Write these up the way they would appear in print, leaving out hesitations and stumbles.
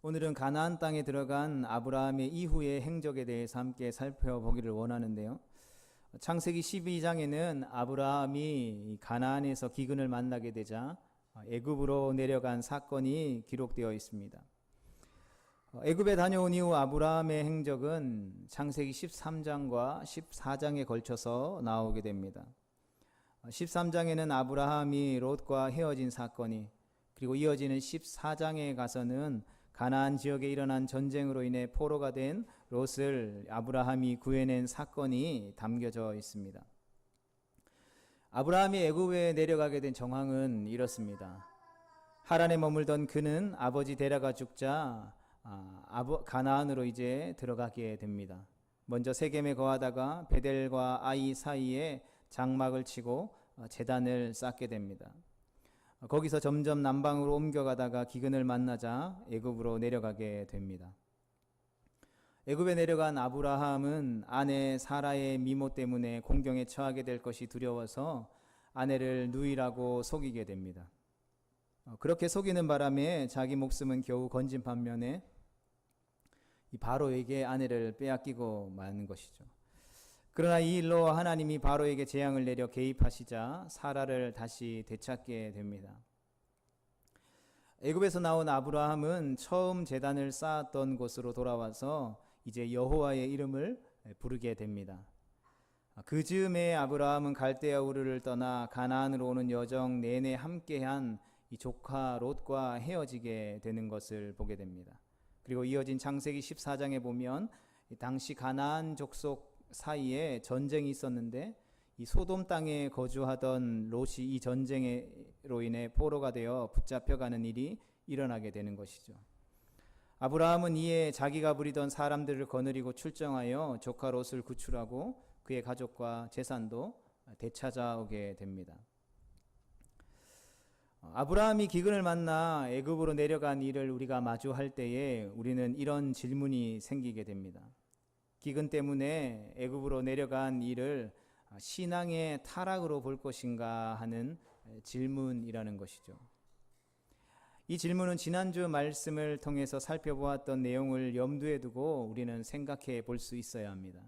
오늘은 가나안 땅에 들어간 아브라함의 이후의 행적에 대해서 함께 살펴보기를 원하는데요. 창세기 12장에는 아브라함이 가나안에서 기근을 만나게 되자 애굽으로 내려간 사건이 기록되어 있습니다. 애굽에 다녀온 이후 아브라함의 행적은 창세기 13장과 14장에 걸쳐서 나오게 됩니다. 13장에는 아브라함이 롯과 헤어진 사건이, 그리고 이어지는 14장에 가서는 가나안 지역에 일어난 전쟁으로 인해 포로가 된 롯을 아브라함이 구해낸 사건이 담겨져 있습니다. 아브라함이 애굽에 내려가게 된 정황은 이렇습니다. 하란에 머물던 그는 아버지 데라가 죽자 가나안으로 이제 들어가게 됩니다. 먼저 세겜에 거하다가 베델과 아이 사이에 장막을 치고 제단을 쌓게 됩니다. 거기서 점점 남방으로 옮겨가다가 기근을 만나자 애굽으로 내려가게 됩니다. 애굽에 내려간 아브라함은 아내 사라의 미모 때문에 공경에 처하게 될 것이 두려워서 아내를 누이라고 속이게 됩니다. 그렇게 속이는 바람에 자기 목숨은 겨우 건진 반면에 이 바로에게 아내를 빼앗기고 마는 것이죠. 그러나 이 일로 하나님이 바로에게 재앙을 내려 개입하시자 사라를 다시 되찾게 됩니다. 애굽에서 나온 아브라함은 처음 제단을 쌓았던 곳으로 돌아와서 이제 여호와의 이름을 부르게 됩니다. 그 즈음에 아브라함은 갈대아 우르를 떠나 가나안으로 오는 여정 내내 함께한 이 조카 롯과 헤어지게 되는 것을 보게 됩니다. 그리고 이어진 창세기 14장에 보면 당시 가나안 족속 사이에 전쟁이 있었는데 이 소돔 땅에 거주하던 롯이 이 전쟁으로 인해 포로가 되어 붙잡혀가는 일이 일어나게 되는 것이죠. 아브라함은 이에 자기가 부리던 사람들을 거느리고 출정하여 조카 롯을 구출하고 그의 가족과 재산도 되찾아오게 됩니다. 아브라함이 기근을 만나 애굽으로 내려간 일을 우리가 마주할 때에 우리는 이런 질문이 생기게 됩니다. 기근 때문에 애굽으로 내려간 일을 신앙의 타락으로 볼 것인가 하는 질문이라는 것이죠. 이 질문은 지난주 말씀을 통해서 살펴보았던 내용을 염두에 두고 우리는 생각해 볼 수 있어야 합니다.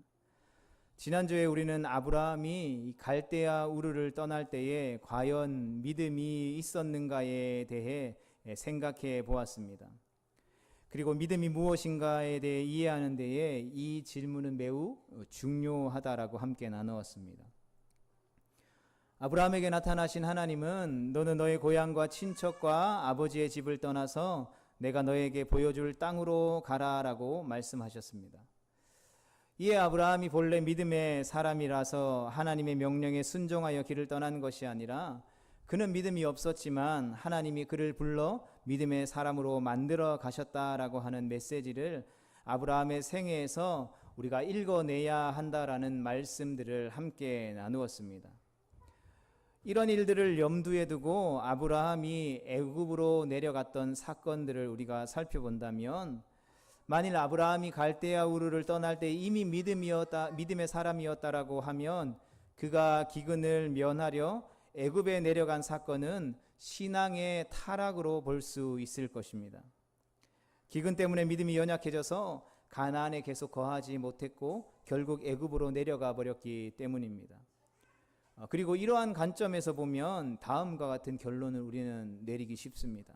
지난주에 우리는 아브라함이 갈대아 우르를 떠날 때에 과연 믿음이 있었는가에 대해 생각해 보았습니다. 그리고 믿음이 무엇인가에 대해 이해하는 데에 이 질문은 매우 중요하다라고 함께 나누었습니다. 아브라함에게 나타나신 하나님은 너는 너의 고향과 친척과 아버지의 집을 떠나서 내가 너에게 보여줄 땅으로 가라라고 말씀하셨습니다. 이에 아브라함이 본래 믿음의 사람이라서 하나님의 명령에 순종하여 길을 떠난 것이 아니라 그는 믿음이 없었지만 하나님이 그를 불러 믿음의 사람으로 만들어 가셨다라고 하는 메시지를 아브라함의 생애에서 우리가 읽어내야 한다라는 말씀들을 함께 나누었습니다. 이런 일들을 염두에 두고 아브라함이 애굽으로 내려갔던 사건들을 우리가 살펴본다면 만일 아브라함이 갈대아 우르를 떠날 때 이미 믿음의 사람이었다라고 하면 그가 기근을 면하려 애굽에 내려간 사건은 신앙의 타락으로 볼 수 있을 것입니다. 기근 때문에 믿음이 연약해져서 가나안에 계속 거하지 못했고 결국 애굽으로 내려가 버렸기 때문입니다. 그리고 이러한 관점에서 보면 다음과 같은 결론을 우리는 내리기 쉽습니다.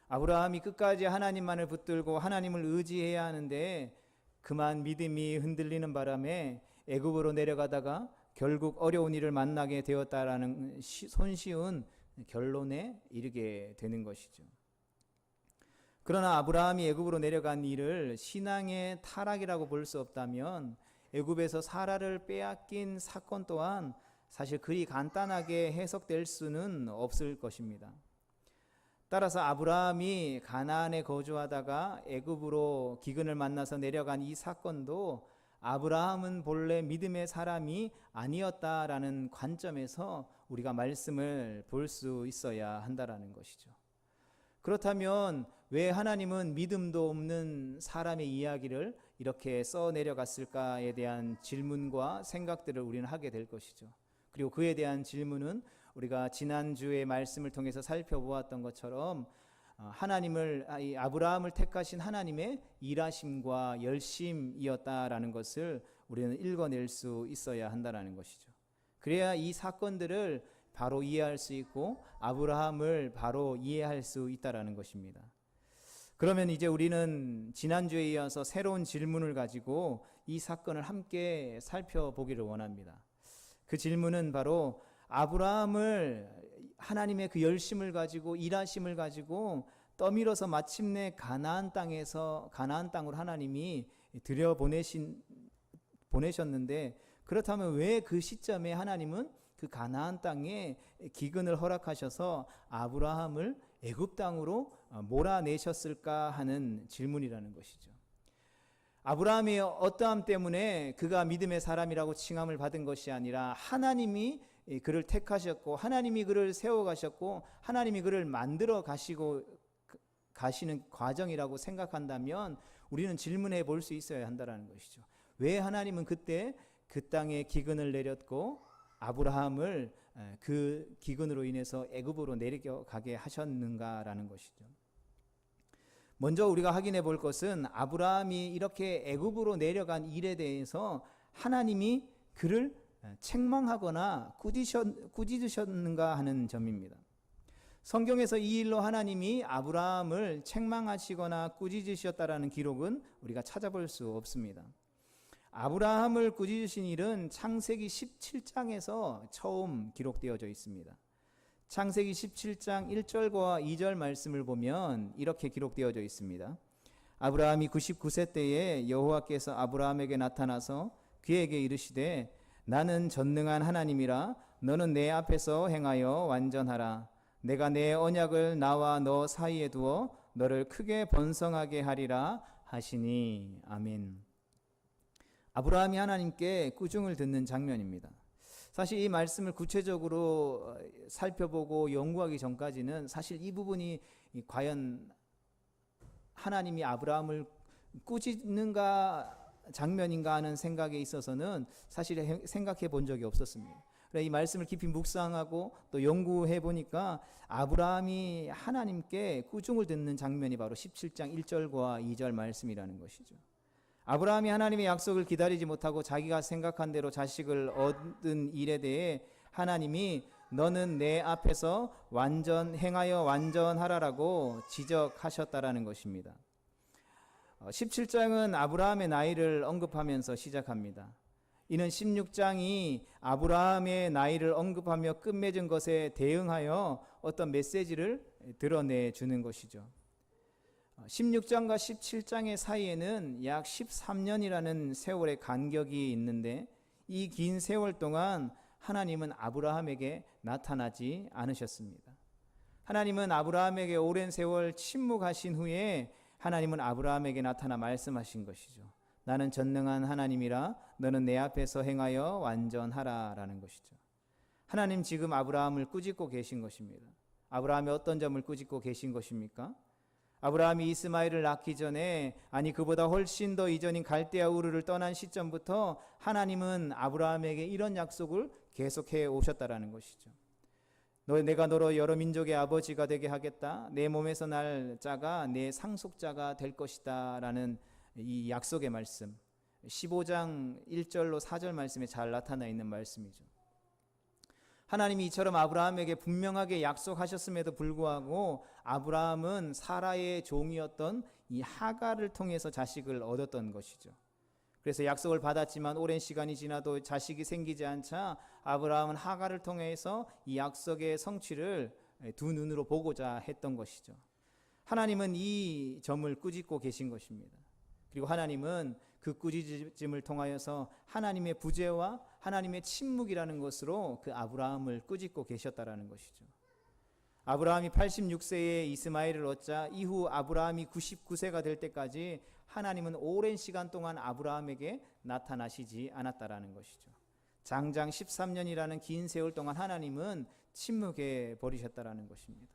아브라함이 끝까지 하나님만을 붙들고 하나님을 의지해야 하는데 그만 믿음이 흔들리는 바람에 애굽으로 내려가다가 결국 어려운 일을 만나게 되었다라는 손쉬운 결론에 이르게 되는 것이죠. 그러나 아브라함이 애굽으로 내려간 일을 신앙의 타락이라고 볼 수 없다면 애굽에서 사라를 빼앗긴 사건 또한 사실 그리 간단하게 해석될 수는 없을 것입니다. 따라서 아브라함이 가나안에 거주하다가 애굽으로 기근을 만나서 내려간 이 사건도 아브라함은 본래 믿음의 사람이 아니었다라는 관점에서 우리가 말씀을 볼 수 있어야 한다라는 것이죠. 그렇다면 왜 하나님은 믿음도 없는 사람의 이야기를 이렇게 써 내려갔을까에 대한 질문과 생각들을 우리는 하게 될 것이죠. 그리고 그에 대한 질문은 우리가 지난주의 말씀을 통해서 살펴보았던 것처럼 이 아브라함을 택하신 하나님의 일하심과 열심이었다라는 것을 우리는 읽어낼 수 있어야 한다는 것이죠. 그래야 이 사건들을 바로 이해할 수 있고 아브라함을 바로 이해할 수 있다라는 것입니다. 그러면 이제 우리는 지난주에 이어서 새로운 질문을 가지고 이 사건을 함께 살펴보기를 원합니다. 그 질문은 바로 아브라함을 하나님의 그 열심을 가지고 일하심을 가지고 떠밀어서 마침내 가나안 땅으로 하나님이 보내셨는데, 그렇다면 왜 그 시점에 하나님은 그 가나안 땅에 기근을 허락하셔서 아브라함을 애굽 땅으로 몰아내셨을까 하는 질문이라는 것이죠. 아브라함의 어떠함 때문에 그가 믿음의 사람이라고 칭함을 받은 것이 아니라 하나님이 그를 택하셨고 하나님이 그를 세워가셨고 하나님이 그를 만들어 가시는 과정이라고 생각한다면 우리는 질문해 볼 수 있어야 한다는 것이죠. 왜 하나님은 그때 그 땅에 기근을 내렸고 아브라함을 그 기근으로 인해서 애굽으로 내려가게 하셨는가라는 것이죠. 먼저 우리가 확인해 볼 것은 아브라함이 이렇게 애굽으로 내려간 일에 대해서 하나님이 그를 책망하거나 꾸짖으셨는가 하는 점입니다. 성경에서 이 일로 하나님이 아브라함을 책망하시거나 꾸짖으셨다라는 기록은 우리가 찾아볼 수 없습니다. 아브라함을 꾸짖으신 일은 창세기 17장에서 처음 기록되어져 있습니다. 창세기 17장 1절과 2절 말씀을 보면 이렇게 기록되어져 있습니다. 아브라함이 99세 때에 여호와께서 아브라함에게 나타나서 그에게 이르시되 나는 전능한 하나님이라 너는 내 앞에서 행하여 완전하라. 내가 내 언약을 나와 너 사이에 두어 너를 크게 번성하게 하리라 하시니. 아멘. 아브라함이 하나님께 꾸중을 듣는 장면입니다. 사실 이 말씀을 구체적으로 살펴보고 연구하기 전까지는 사실 이 부분이 과연 하나님이 아브라함을 꾸짖는가 장면인가 하는 생각에 있어서는 사실 생각해 본 적이 없었습니다. 이 말씀을 깊이 묵상하고 또 연구해 보니까 아브라함이 하나님께 꾸중을 듣는 장면이 바로 17장 1절과 2절 말씀이라는 것이죠. 아브라함이 하나님의 약속을 기다리지 못하고 자기가 생각한 대로 자식을 얻은 일에 대해 하나님이 너는 내 앞에서 행하여 완전하라라고 지적하셨다라는 것입니다. 17장은 아브라함의 나이를 언급하면서 시작합니다. 이는 16장이 아브라함의 나이를 언급하며 끝맺은 것에 대응하여 어떤 메시지를 드러내 주는 것이죠. 16장과 17장의 사이에는 약 13년이라는 세월의 간격이 있는데 이 긴 세월 동안 하나님은 아브라함에게 나타나지 않으셨습니다. 하나님은 아브라함에게 오랜 세월 침묵하신 후에 하나님은 아브라함에게 나타나 말씀하신 것이죠. 나는 전능한 하나님이라 너는 내 앞에서 행하여 완전하라라는 것이죠. 하나님 지금 아브라함을 꾸짖고 계신 것입니다. 아브라함이 어떤 점을 꾸짖고 계신 것입니까? 아브라함이 이스마엘을 낳기 전에, 아니 그보다 훨씬 더 이전인 갈대아 우르를 떠난 시점부터 하나님은 아브라함에게 이런 약속을 계속해 오셨다라는 것이죠. 내가 너로 여러 민족의 아버지가 되게 하겠다. 내 몸에서 날 자가 내 상속자가 될 것이다 라는 이 약속의 말씀, 15장 1절로 4절 말씀에 잘 나타나 있는 말씀이죠. 하나님이 이처럼 아브라함에게 분명하게 약속하셨음에도 불구하고 아브라함은 사라의 종이었던 이 하갈을 통해서 자식을 얻었던 것이죠. 그래서 약속을 받았지만 오랜 시간이 지나도 자식이 생기지 않자 아브라함은 하갈을 통해서 이 약속의 성취를 두 눈으로 보고자 했던 것이죠. 하나님은 이 점을 꾸짖고 계신 것입니다. 그리고 하나님은 그 꾸짖음을 통하여서 하나님의 부재와 하나님의 침묵이라는 것으로 그 아브라함을 꾸짖고 계셨다라는 것이죠. 아브라함이 86세에 이스마엘을 얻자 이후 아브라함이 99세가 될 때까지 하나님은 오랜 시간 동안 아브라함에게 나타나시지 않았다라는 것이죠. 장장 13년이라는 긴 세월 동안 하나님은 침묵해 버리셨다라는 것입니다.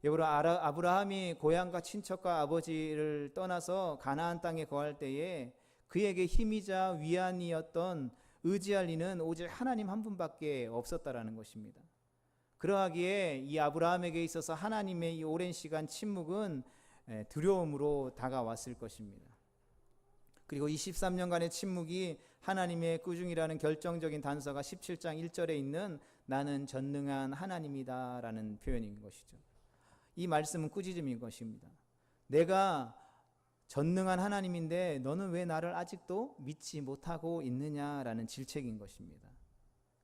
여러분, 아브라함이 고향과 친척과 아버지를 떠나서 가나안 땅에 거할 때에 그에게 힘이자 위안이었던 의지할 이는 오직 하나님 한 분밖에 없었다라는 것입니다. 그러하기에 이 아브라함에게 있어서 하나님의 이 오랜 시간 침묵은 두려움으로 다가왔을 것입니다. 그리고 23년간의 침묵이 하나님의 꾸중이라는 결정적인 단서가 17장 1절에 있는 나는 전능한 하나님이다 라는 표현인 것이죠. 이 말씀은 꾸짖음인 것입니다. 내가 전능한 하나님인데 너는 왜 나를 아직도 믿지 못하고 있느냐라는 질책인 것입니다.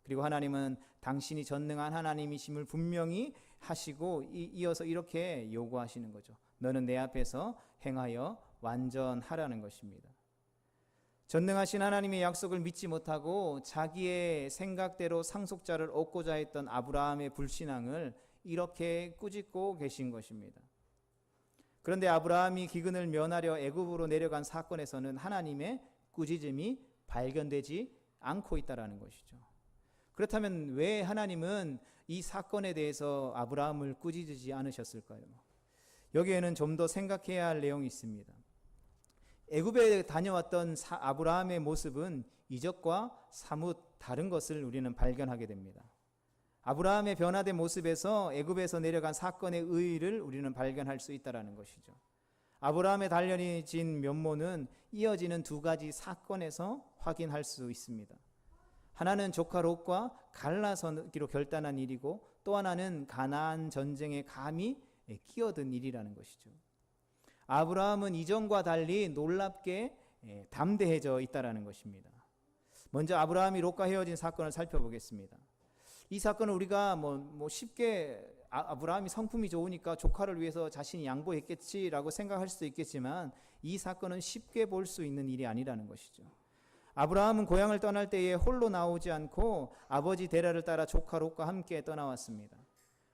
그리고 하나님은 당신이 전능한 하나님이심을 분명히 하시고 이어서 이렇게 요구하시는 거죠. 너는 내 앞에서 행하여 완전하라는 것입니다. 전능하신 하나님의 약속을 믿지 못하고 자기의 생각대로 상속자를 얻고자 했던 아브라함의 불신앙을 이렇게 꾸짖고 계신 것입니다. 그런데 아브라함이 기근을 면하려 애굽으로 내려간 사건에서는 하나님의 꾸짖음이 발견되지 않고 있다는 것이죠. 그렇다면 왜 하나님은 이 사건에 대해서 아브라함을 꾸짖지 않으셨을까요? 여기에는 좀 더 생각해야 할 내용이 있습니다. 애굽에 다녀왔던 아브라함의 모습은 이적과 사뭇 다른 것을 우리는 발견하게 됩니다. 아브라함의 변화된 모습에서 애굽에서 내려간 사건의 의의를 우리는 발견할 수 있다는 것이죠. 아브라함의 단련해진 면모는 이어지는 두 가지 사건에서 확인할 수 있습니다. 하나는 조카 롯과 갈라서기로 결단한 일이고 또 하나는 가나안 전쟁에 감히 끼어든 일이라는 것이죠. 아브라함은 이전과 달리 놀랍게 담대해져 있다는 것입니다. 먼저 아브라함이 롯과 헤어진 사건을 살펴보겠습니다. 이 사건은 우리가 쉽게 아브라함이 성품이 좋으니까 조카를 위해서 자신이 양보했겠지라고 생각할 수도 있겠지만 이 사건은 쉽게 볼 수 있는 일이 아니라는 것이죠. 아브라함은 고향을 떠날 때에 홀로 나오지 않고 아버지 데라를 따라 조카 롯과 함께 떠나왔습니다.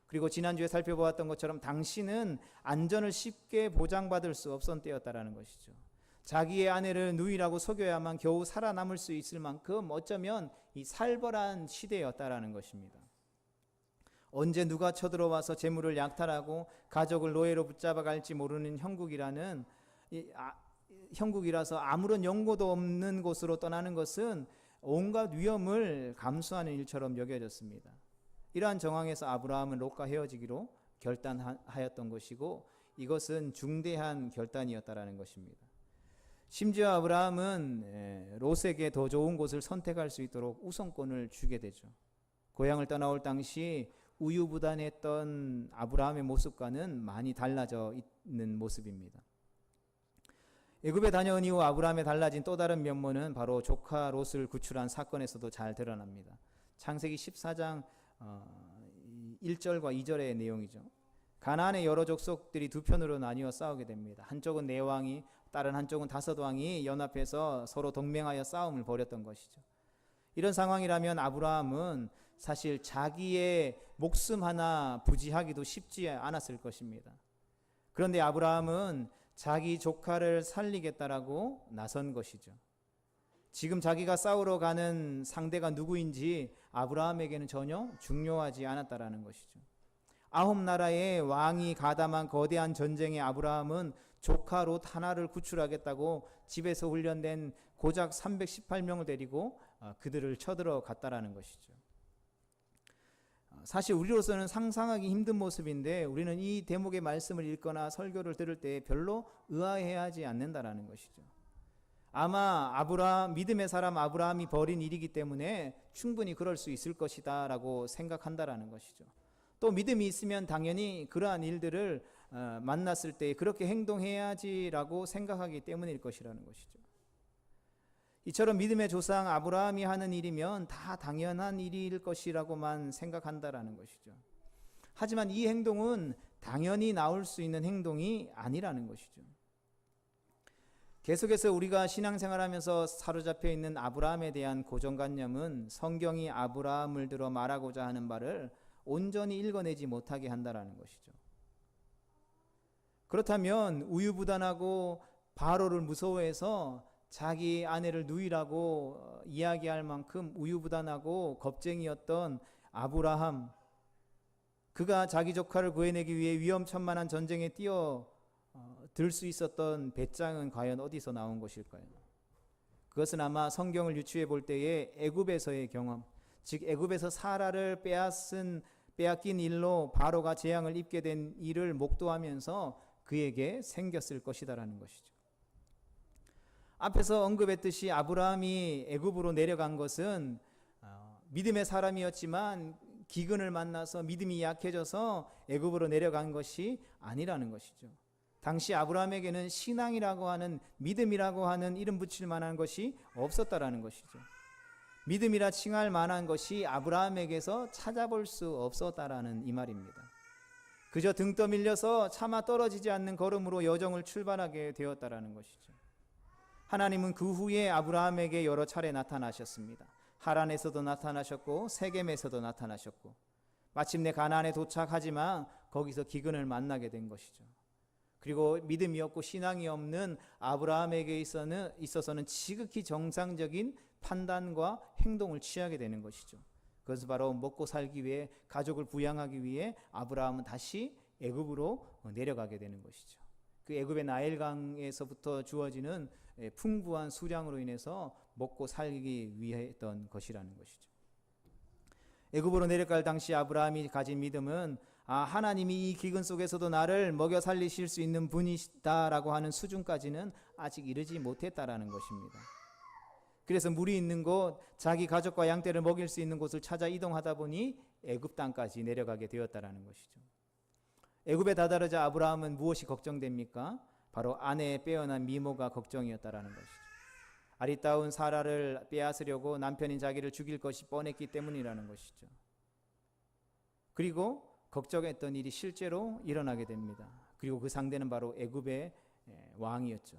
그리고 지난주에 살펴보았던 것처럼 당신은 안전을 쉽게 보장받을 수 없던 때였다라는 것이죠. 자기의 아내를 누이라고 속여야만 겨우 살아남을 수 있을 만큼 어쩌면 이 살벌한 시대였다라는 것입니다. 언제 누가 쳐들어와서 재물을 약탈하고 가족을 노예로 붙잡아 갈지 모르는 형국이라서 아무런 연고도 없는 곳으로 떠나는 것은 온갖 위험을 감수하는 일처럼 여겨졌습니다. 이러한 정황에서 아브라함은 롯과 헤어지기로 결단하였던 것이고 이것은 중대한 결단이었다라는 것입니다. 심지어 아브라함은 롯에게 더 좋은 곳을 선택할 수 있도록 우선권을 주게 되죠. 고향을 떠나올 당시 우유부단했던 아브라함의 모습과는 많이 달라져 있는 모습입니다. 애굽에 다녀온 이후 아브라함의 달라진 또 다른 면모는 바로 조카 롯을 구출한 사건에서도 잘 드러납니다. 창세기 14장 1절과 2절의 내용이죠. 가나안의 여러 족속들이 두 편으로 나뉘어 싸우게 됩니다. 한쪽은 네 왕이, 다른 한쪽은 다섯 왕이 연합해서 서로 동맹하여 싸움을 벌였던 것이죠. 이런 상황이라면 아브라함은 사실 자기의 목숨 하나 부지하기도 쉽지 않았을 것입니다. 그런데 아브라함은 자기 조카를 살리겠다라고 나선 것이죠. 지금 자기가 싸우러 가는 상대가 누구인지 아브라함에게는 전혀 중요하지 않았다라는 것이죠. 9나라의 왕이 가담한 거대한 전쟁에 아브라함은 조카 롯 하나를 구출하겠다고 집에서 훈련된 고작 318명을 데리고 그들을 쳐들어 갔다라는 것이죠. 사실 우리로서는 상상하기 힘든 모습인데 우리는 이 대목의 말씀을 읽거나 설교를 들을 때 별로 의아해하지 않는다라는 것이죠. 아마 믿음의 사람 아브라함이 벌인 일이기 때문에 충분히 그럴 수 있을 것이다 라고 생각한다라는 것이죠. 또 믿음이 있으면 당연히 그러한 일들을 만났을 때 그렇게 행동해야지라고 생각하기 때문일 것이라는 것이죠. 이처럼 믿음의 조상 아브라함이 하는 일이면 다 당연한 일일 것이라고만 생각한다라는 것이죠. 하지만 이 행동은 당연히 나올 수 있는 행동이 아니라는 것이죠. 계속해서 우리가 신앙생활하면서 사로잡혀 있는 아브라함에 대한 고정관념은 성경이 아브라함을 들어 말하고자 하는 바를 온전히 읽어내지 못하게 한다라는 것이죠. 그렇다면 우유부단하고 바로를 무서워해서 자기 아내를 누이라고 이야기할 만큼 우유부단하고 겁쟁이였던 아브라함, 그가 자기 조카를 구해내기 위해 위험천만한 전쟁에 뛰어들 수 있었던 배짱은 과연 어디서 나온 것일까요? 그것은 아마 성경을 유추해 볼 때에 애굽에서의 경험, 즉 애굽에서 사라를 빼앗은 빼앗긴 일로 바로가 재앙을 입게 된 일을 목도하면서 그에게 생겼을 것이다라는 것이죠. 앞에서 언급했듯이 아브라함이 애굽으로 내려간 것은 믿음의 사람이었지만 기근을 만나서 믿음이 약해져서 애굽으로 내려간 것이 아니라는 것이죠. 당시 아브라함에게는 신앙이라고 하는, 믿음이라고 하는 이름 붙일 만한 것이 없었다라는 것이죠. 믿음이라 칭할 만한 것이 아브라함에게서 찾아볼 수 없었다라는 이 말입니다. 그저 등 떠밀려서 차마 떨어지지 않는 걸음으로 여정을 출발하게 되었다라는 것이죠. 하나님은 그 후에 아브라함에게 여러 차례 나타나셨습니다. 하란에서도 나타나셨고 세겜에서도 나타나셨고 마침내 가나안에 도착하지만 거기서 기근을 만나게 된 것이죠. 그리고 믿음이 없고 신앙이 없는 아브라함에게 있어서는 지극히 정상적인 판단과 행동을 취하게 되는 것이죠. 그것은 바로 먹고 살기 위해, 가족을 부양하기 위해 아브라함은 다시 애굽으로 내려가게 되는 것이죠. 그 애굽의 나일강에서부터 주어지는 풍부한 수량으로 인해서 먹고 살기 위해 했던 것이라는 것이죠. 애굽으로 내려갈 당시 아브라함이 가진 믿음은 하나님이 이 기근 속에서도 나를 먹여 살리실 수 있는 분이시다라고 하는 수준까지는 아직 이르지 못했다라는 것입니다. 그래서 물이 있는 곳, 자기 가족과 양떼를 먹일 수 있는 곳을 찾아 이동하다 보니 애굽 땅까지 내려가게 되었다라는 것이죠. 애굽에 다다르자 아브라함은 무엇이 걱정됩니까? 바로 아내의 빼어난 미모가 걱정이었다라는 것이죠. 아리따운 사라를 빼앗으려고 남편인 자기를 죽일 것이 뻔했기 때문이라는 것이죠. 그리고 걱정했던 일이 실제로 일어나게 됩니다. 그리고 그 상대는 바로 애굽의 왕이었죠.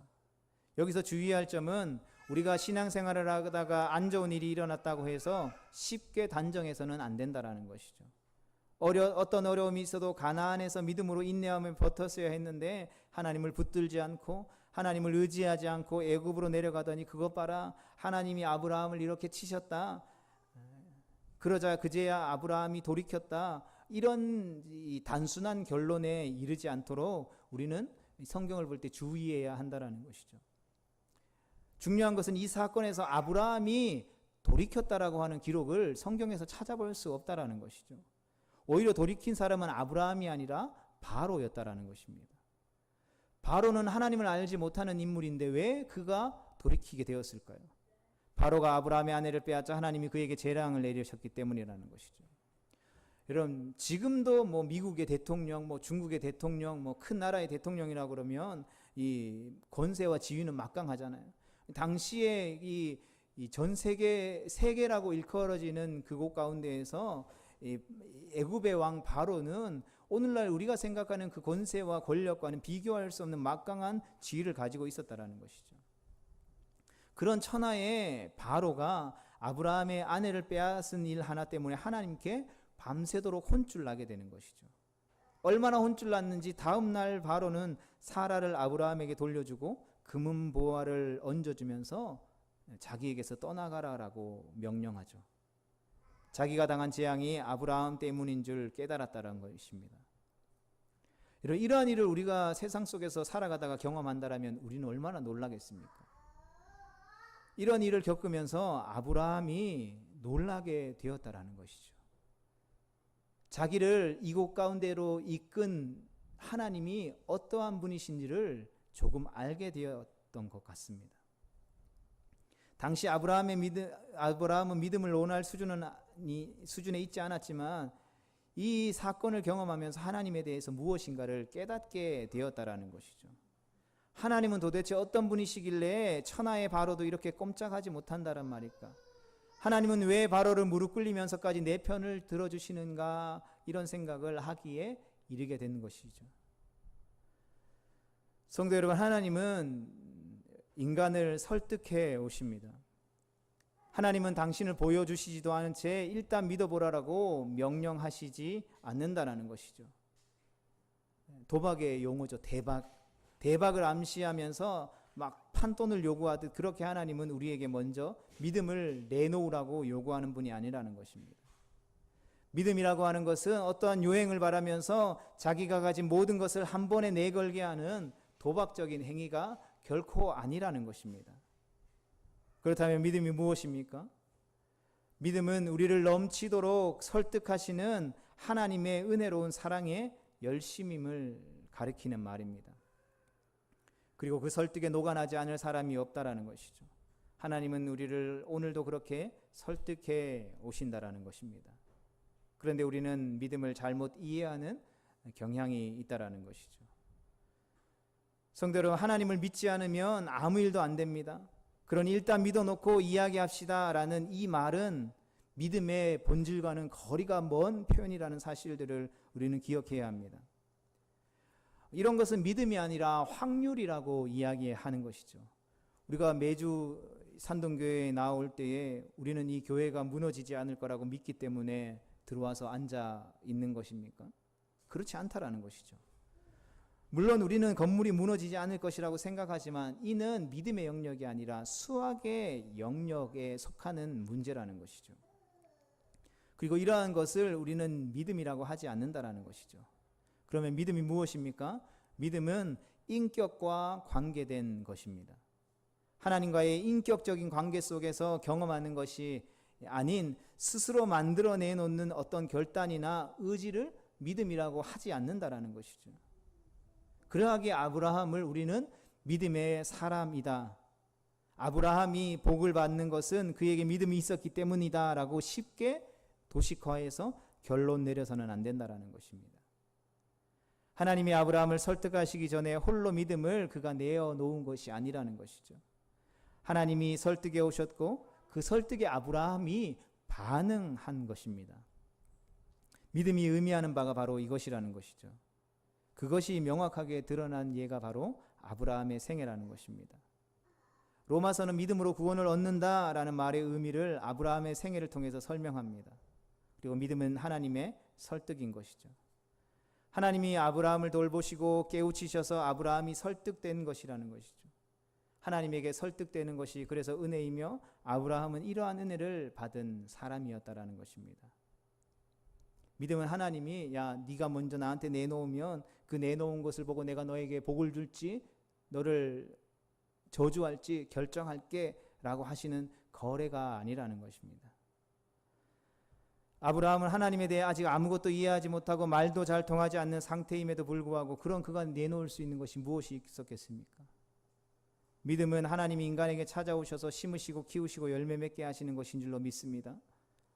여기서 주의할 점은 우리가 신앙생활을 하다가 안 좋은 일이 일어났다고 해서 쉽게 단정해서는 안 된다라는 것이죠. 어떤 어려움이 있어도 가나안에서 믿음으로 인내하며 버텼어야 했는데 하나님을 붙들지 않고 하나님을 의지하지 않고 애굽으로 내려가더니 그것 봐라, 하나님이 아브라함을 이렇게 치셨다, 그러자 그제야 아브라함이 돌이켰다, 이런 이 단순한 결론에 이르지 않도록 우리는 성경을 볼 때 주의해야 한다라는 것이죠. 중요한 것은 이 사건에서 아브라함이 돌이켰다라고 하는 기록을 성경에서 찾아볼 수 없다라는 것이죠. 오히려 돌이킨 사람은 아브라함이 아니라 바로였다라는 것입니다. 바로는 하나님을 알지 못하는 인물인데 왜 그가 돌이키게 되었을까요? 바로가 아브라함의 아내를 빼앗자 하나님이 그에게 재앙을 내리셨기 때문이라는 것이죠. 여러분, 지금도 뭐 미국의 대통령, 뭐 중국의 대통령, 뭐 큰 나라의 대통령이라고 그러면 이 권세와 지위는 막강하잖아요. 당시에 이 전 세계라고 일컬어지는 그곳 가운데에서 이 애굽의 왕 바로는 오늘날 우리가 생각하는 그 권세와 권력과는 비교할 수 없는 막강한 지위를 가지고 있었다라는 것이죠. 그런 천하의 바로가 아브라함의 아내를 빼앗은 일 하나 때문에 하나님께 밤새도록 혼쭐 나게 되는 것이죠. 얼마나 혼쭐 났는지 다음 날 바로는 사라를 아브라함에게 돌려주고 금은 보화를 얹어주면서 자기에게서 떠나가라라고 명령하죠. 자기가 당한 재앙이 아브라함 때문인 줄 깨달았다는 것입니다. 이러한 일을 우리가 세상 속에서 살아가다가 경험한다면 우리는 얼마나 놀라겠습니까? 이런 일을 겪으면서 아브라함이 놀라게 되었다라는 것이죠. 자기를 이곳 가운데로 이끈 하나님이 어떠한 분이신지를 조금 알게 되었던 것 같습니다. 당시 아브라함은 믿음을 논할 수준에 있지 않았지만 이 사건을 경험하면서 하나님에 대해서 무엇인가를 깨닫게 되었다라는 것이죠. 하나님은 도대체 어떤 분이시길래 천하의 바로도 이렇게 꼼짝하지 못한다란 말일까? 하나님은 왜 바로를 무릎 꿇리면서까지 내 편을 들어주시는가? 이런 생각을 하기에 이르게 된 것이죠. 성도 여러분, 하나님은 인간을 설득해 오십니다. 하나님은 당신을 보여주시지도 않은 채 일단 믿어보라라고 명령하시지 않는다라는 것이죠. 도박의 용어죠. 대박을 암시하면서 막 판돈을 요구하듯 그렇게 하나님은 우리에게 먼저 믿음을 내놓으라고 요구하는 분이 아니라는 것입니다. 믿음이라고 하는 것은 어떠한 요행을 바라면서 자기가 가진 모든 것을 한 번에 내걸게 하는 도박적인 행위가 결코 아니라는 것입니다. 그렇다면 믿음이 무엇입니까? 믿음은 우리를 넘치도록 설득하시는 하나님의 은혜로운 사랑의 열심임을 가리키는 말입니다. 그리고 그 설득에 녹아나지 않을 사람이 없다라는 것이죠. 하나님은 우리를 오늘도 그렇게 설득해 오신다라는 것입니다. 그런데 우리는 믿음을 잘못 이해하는 경향이 있다라는 것이죠. 성도 여러분, 하나님을 믿지 않으면 아무 일도 안 됩니다. 그러니 일단 믿어놓고 이야기합시다라는 이 말은 믿음의 본질과는 거리가 먼 표현이라는 사실들을 우리는 기억해야 합니다. 이런 것은 믿음이 아니라 확률이라고 이야기하는 것이죠. 우리가 매주 산동교회에 나올 때에 우리는 이 교회가 무너지지 않을 거라고 믿기 때문에 들어와서 앉아 있는 것입니까? 그렇지 않다라는 것이죠. 물론 우리는 건물이 무너지지 않을 것이라고 생각하지만 이는 믿음의 영역이 아니라 수학의 영역에 속하는 문제라는 것이죠. 그리고 이러한 것을 우리는 믿음이라고 하지 않는다라는 것이죠. 그러면 믿음이 무엇입니까? 믿음은 인격과 관계된 것입니다. 하나님과의 인격적인 관계 속에서 경험하는 것이 아닌 스스로 만들어내 놓는 어떤 결단이나 의지를 믿음이라고 하지 않는다라는 것이죠. 그러하기에 아브라함을 우리는 믿음의 사람이다. 아브라함이 복을 받는 것은 그에게 믿음이 있었기 때문이다 라고 쉽게 도식화해서 결론 내려서는 안 된다라는 것입니다. 하나님이 아브라함을 설득하시기 전에 홀로 믿음을 그가 내어놓은 것이 아니라는 것이죠. 하나님이 설득해 오셨고 그 설득에 아브라함이 반응한 것입니다. 믿음이 의미하는 바가 바로 이것이라는 것이죠. 그것이 명확하게 드러난 예가 바로 아브라함의 생애라는 것입니다. 로마서는 믿음으로 구원을 얻는다라는 말의 의미를 아브라함의 생애를 통해서 설명합니다. 그리고 믿음은 하나님의 설득인 것이죠. 하나님이 아브라함을 돌보시고 깨우치셔서 아브라함이 설득된 것이라는 것이죠. 하나님에게 설득되는 것이 그래서 은혜이며 아브라함은 이러한 은혜를 받은 사람이었다라는 것입니다. 믿음은 하나님이 야 네가 먼저 나한테 내놓으면 그 내놓은 것을 보고 내가 너에게 복을 줄지 너를 저주할지 결정할게 라고 하시는 거래가 아니라는 것입니다. 아브라함은 하나님에 대해 아직 아무것도 이해하지 못하고 말도 잘 통하지 않는 상태임에도 불구하고 그런 그가 내놓을 수 있는 것이 무엇이 있었겠습니까? 믿음은 하나님이 인간에게 찾아오셔서 심으시고 키우시고 열매 맺게 하시는 것인 줄로 믿습니다.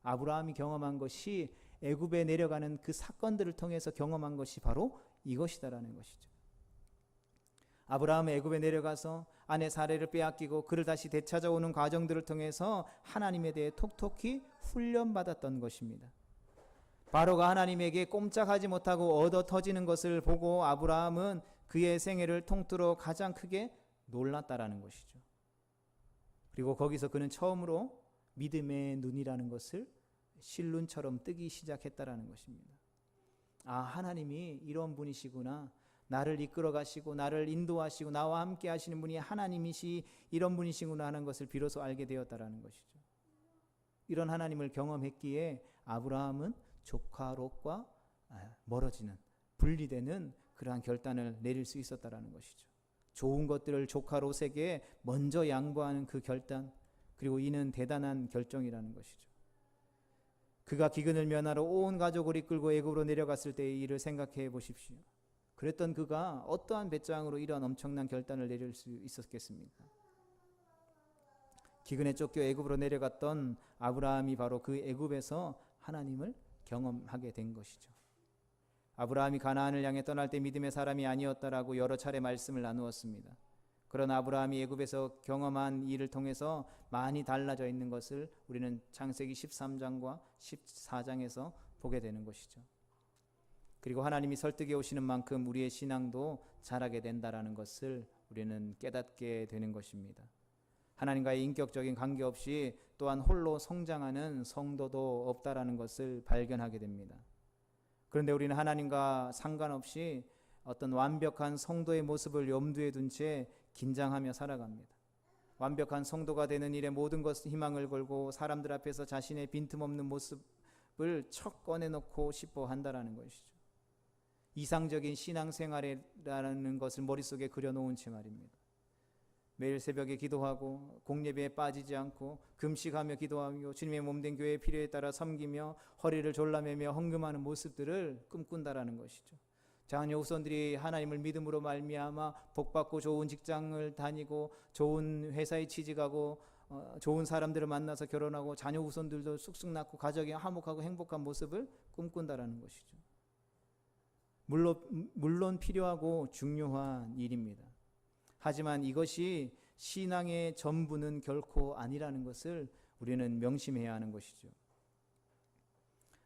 아브라함이 경험한 것이 애굽에 내려가는 그 사건들을 통해서 경험한 것이 바로 이것이다라는 것이죠. 아브라함은 애굽에 내려가서 아내 사레를 빼앗기고 그를 다시 되찾아오는 과정들을 통해서 하나님에 대해 톡톡히 훈련받았던 것입니다. 바로가 하나님에게 꼼짝하지 못하고 얻어 터지는 것을 보고 아브라함은 그의 생애를 통틀어 가장 크게 놀랐다라는 것이죠. 그리고 거기서 그는 처음으로 믿음의 눈이라는 것을 실눈처럼 뜨기 시작했다라는 것입니다. 아, 하나님이 이런 분이시구나. 나를 이끌어 가시고 나를 인도하시고 나와 함께 하시는 분이 하나님이시 이런 분이시구나 하는 것을 비로소 알게 되었다라는 것이죠. 이런 하나님을 경험했기에 아브라함은 조카 롯과 멀어지는 분리되는 그러한 결단을 내릴 수 있었다라는 것이죠. 좋은 것들을 조카 롯에게 먼저 양보하는 그 결단, 그리고 이는 대단한 결정이라는 것이죠. 그가 기근을 면하러 온 가족을 이끌고 애굽으로 내려갔을 때의 일을 생각해 보십시오. 그랬던 그가 어떠한 배짱으로 이러한 엄청난 결단을 내릴 수 있었겠습니까? 기근에 쫓겨 애굽으로 내려갔던 아브라함이 바로 그 애굽에서 하나님을 경험하게 된 것이죠. 아브라함이 가나안을 향해 떠날 때 믿음의 사람이 아니었다라고 여러 차례 말씀을 나누었습니다. 그러나 아브라함이 애굽에서 경험한 일을 통해서 많이 달라져 있는 것을 우리는 창세기 13장과 14장에서 보게 되는 것이죠. 그리고 하나님이 설득해 오시는 만큼 우리의 신앙도 자라게 된다라는 것을 우리는 깨닫게 되는 것입니다. 하나님과의 인격적인 관계 없이 또한 홀로 성장하는 성도도 없다라는 것을 발견하게 됩니다. 그런데 우리는 하나님과 상관없이 어떤 완벽한 성도의 모습을 염두에 둔 채 긴장하며 살아갑니다. 완벽한 성도가 되는 일에 모든 것을 희망을 걸고 사람들 앞에서 자신의 빈틈없는 모습을 척 꺼내놓고 싶어 한다라는 것이죠. 이상적인 신앙생활이라는 것을 머릿속에 그려놓은 채 말입니다. 매일 새벽에 기도하고 공예배에 빠지지 않고 금식하며 기도하며 주님의 몸된 교회의 필요에 따라 섬기며 허리를 졸라매며 헌금하는 모습들을 꿈꾼다라는 것이죠. 자녀 후손들이 하나님을 믿음으로 말미암아 복받고 좋은 직장을 다니고 좋은 회사에 취직하고 좋은 사람들을 만나서 결혼하고 자녀 후손들도 쑥쑥 낳고 가정이 화목하고 행복한 모습을 꿈꾼다라는 것이죠. 물론 필요하고 중요한 일입니다. 하지만 이것이 신앙의 전부는 결코 아니라는 것을 우리는 명심해야 하는 것이죠.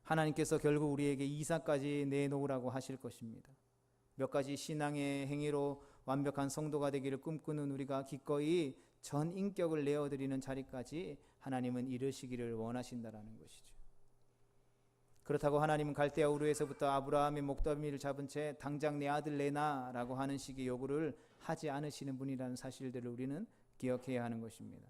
하나님께서 결국 우리에게 이삭까지 내놓으라고 하실 것입니다. 몇 가지 신앙의 행위로 완벽한 성도가 되기를 꿈꾸는 우리가 기꺼이 전 인격을 내어드리는 자리까지 하나님은 이르시기를 원하신다라는 것이죠. 그렇다고 하나님은 갈대아 우르에서부터 아브라함의 목덜미를 잡은 채 당장 내 아들 내놔라고 하는 식의 요구를 하지 않으시는 분이라는 사실들을 우리는 기억해야 하는 것입니다.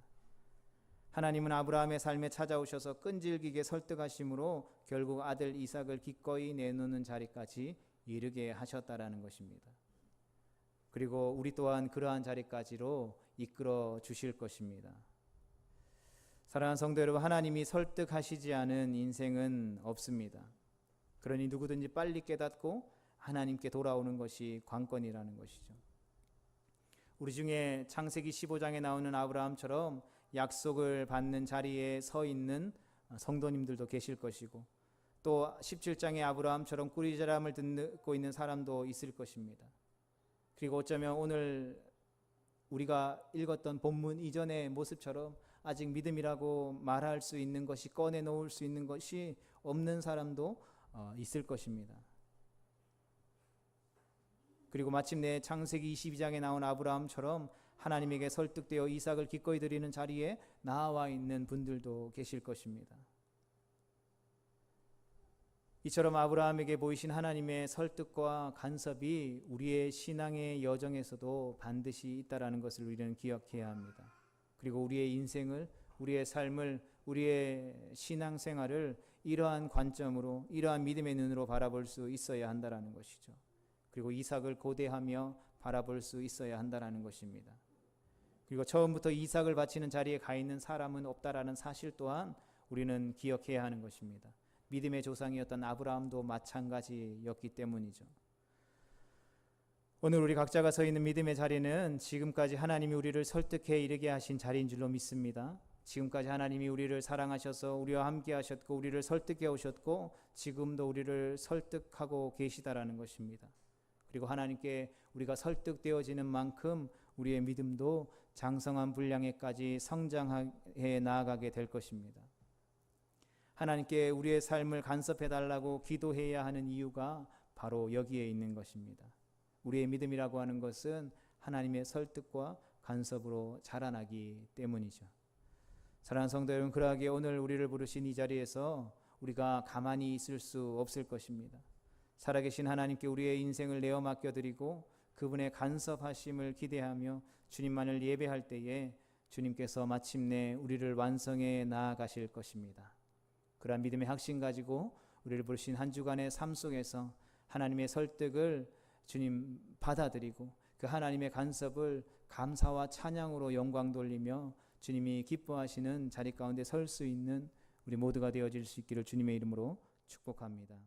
하나님은 아브라함의 삶에 찾아오셔서 끈질기게 설득하심으로 결국 아들 이삭을 기꺼이 내놓는 자리까지 이르게 하셨다라는 것입니다. 그리고 우리 또한 그러한 자리까지로 이끌어 주실 것입니다. 사랑하는 성도 여러분, 하나님이 설득하시지 않은 인생은 없습니다. 그러니 누구든지 빨리 깨닫고 하나님께 돌아오는 것이 관건이라는 것이죠. 우리 중에 창세기 15장에 나오는 아브라함처럼 약속을 받는 자리에 서 있는 성도님들도 계실 것이고, 또 17장의 아브라함처럼 꾸리자람을 듣고 있는 사람도 있을 것입니다. 그리고 어쩌면 오늘 우리가 읽었던 본문 이전의 모습처럼 아직 믿음이라고 말할 수 있는 것이, 꺼내놓을 수 있는 것이 없는 사람도 있을 것입니다. 그리고 마침내 창세기 22장에 나온 아브라함처럼 하나님에게 설득되어 이삭을 기꺼이 드리는 자리에 나와 있는 분들도 계실 것입니다. 이처럼 아브라함에게 보이신 하나님의 설득과 간섭이 우리의 신앙의 여정에서도 반드시 있다라는 것을 우리는 기억해야 합니다. 그리고 우리의 인생을, 우리의 삶을, 우리의 신앙생활을 이러한 관점으로, 이러한 믿음의 눈으로 바라볼 수 있어야 한다라는 것이죠. 그리고 이삭을 고대하며 바라볼 수 있어야 한다라는 것입니다. 그리고 처음부터 이삭을 바치는 자리에 가 있는 사람은 없다라는 사실 또한 우리는 기억해야 하는 것입니다. 믿음의 조상이었던 아브라함도 마찬가지였기 때문이죠. 오늘 우리 각자가 서 있는 믿음의 자리는 지금까지 하나님이 우리를 설득해 이르게 하신 자리인 줄로 믿습니다. 지금까지 하나님이 우리를 사랑하셔서 우리와 함께 하셨고 우리를 설득해 오셨고 지금도 우리를 설득하고 계시다라는 것입니다. 그리고 하나님께 우리가 설득되어지는 만큼 우리의 믿음도 장성한 분량에까지 성장해 나아가게 될 것입니다. 하나님께 우리의 삶을 간섭해달라고 기도해야 하는 이유가 바로 여기에 있는 것입니다. 우리의 믿음이라고 하는 것은 하나님의 설득과 간섭으로 자라나기 때문이죠. 사랑하는 성도 여러분, 그러하기에 오늘 우리를 부르신 이 자리에서 우리가 가만히 있을 수 없을 것입니다. 살아계신 하나님께 우리의 인생을 내어 맡겨드리고 그분의 간섭하심을 기대하며 주님만을 예배할 때에 주님께서 마침내 우리를 완성해 나아가실 것입니다. 그러한 믿음의 확신 가지고 우리를 부르신 한 주간의 삶 속에서 하나님의 설득을 주님 받아들이고 그 하나님의 간섭을 감사와 찬양으로 영광 돌리며 주님이 기뻐하시는 자리 가운데 설 수 있는 우리 모두가 되어질 수 있기를 주님의 이름으로 축복합니다.